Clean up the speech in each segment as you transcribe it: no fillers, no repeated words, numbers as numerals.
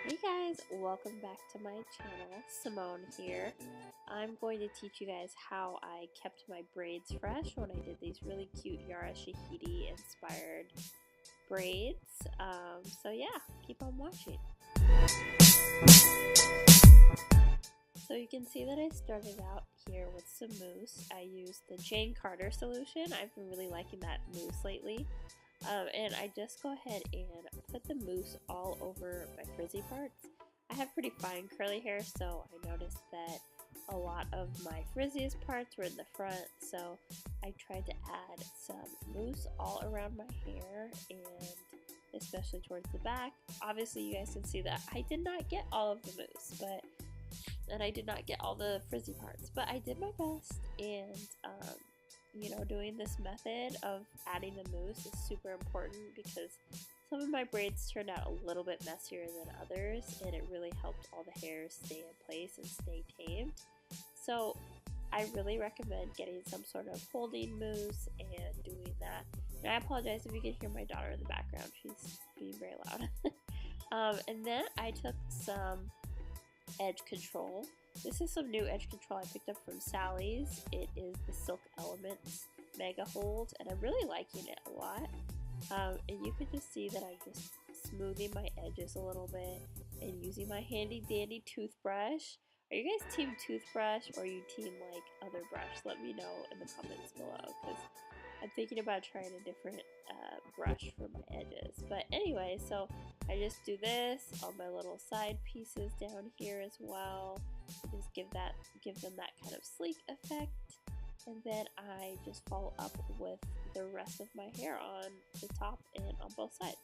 Hey guys, welcome back to my channel. Simone here. I'm going to teach you guys how I kept my braids fresh when I did these really cute Yara Shahidi inspired braids. So yeah, keep on watching. So you can see that I started out here with some mousse. I used the Jane Carter solution. I've been really liking that mousse lately. And I just go ahead and put the mousse all over my frizzy parts. I have pretty fine curly hair, so I noticed that a lot of my frizziest parts were in the front, so I tried to add some mousse all around my hair and especially towards the back. Obviously you guys can see that I did not get all of the mousse, and I did not get all the frizzy parts, but I did my best. And you know, doing this method of adding the mousse is super important because some of my braids turned out a little bit messier than others, and it really helped all the hairs stay in place and stay tamed. So I really recommend getting some sort of holding mousse and doing that. And I apologize if you can hear my daughter in the background, she's being very loud. And then I took some edge control. This is some new edge control I picked up from Sally's. It is the Silk Elements Mega Hold, and I'm really liking it a lot. And you can just see that I'm just smoothing my edges a little bit and using my handy dandy toothbrush. Are you guys team toothbrush or are you team like other brush? Let me know in the comments below, because I'm thinking about trying a different brush for my edges. But anyway, so I just do this on my little side pieces down here as well. Just give them that kind of sleek effect. And then I just follow up with the rest of my hair on the top and on both sides.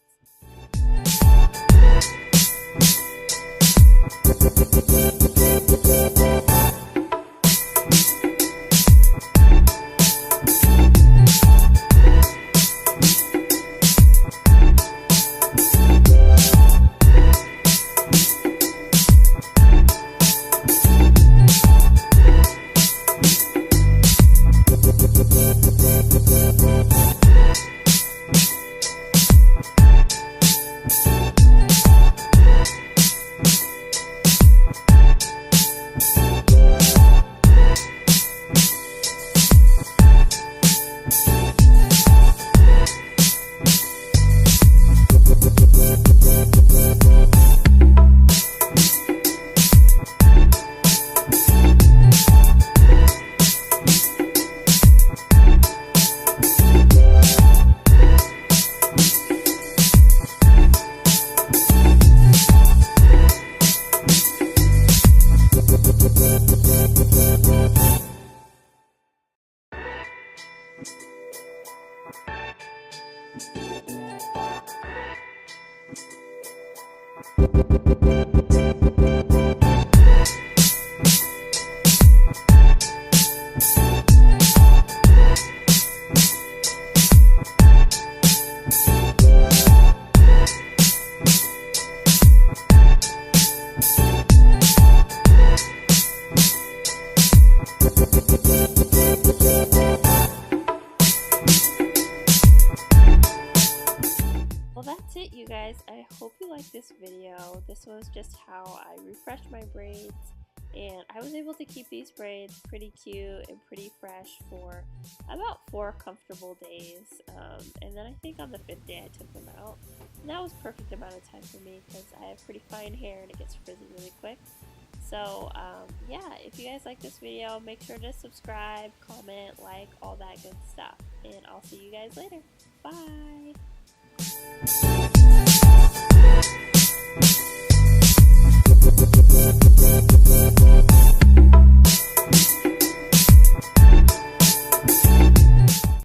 Well, that's it, you guys. I hope you liked this video. This was just how I refreshed my braids, and I was able to keep these braids pretty cute and pretty fresh for about 4 comfortable days. And then I think on the 5th day I took them out, and that was perfect amount of time for me because I have pretty fine hair and it gets frizzy really quick. So yeah, if you guys like this video, make sure to subscribe, comment, like, all that good stuff, and I'll see you guys later. Bye!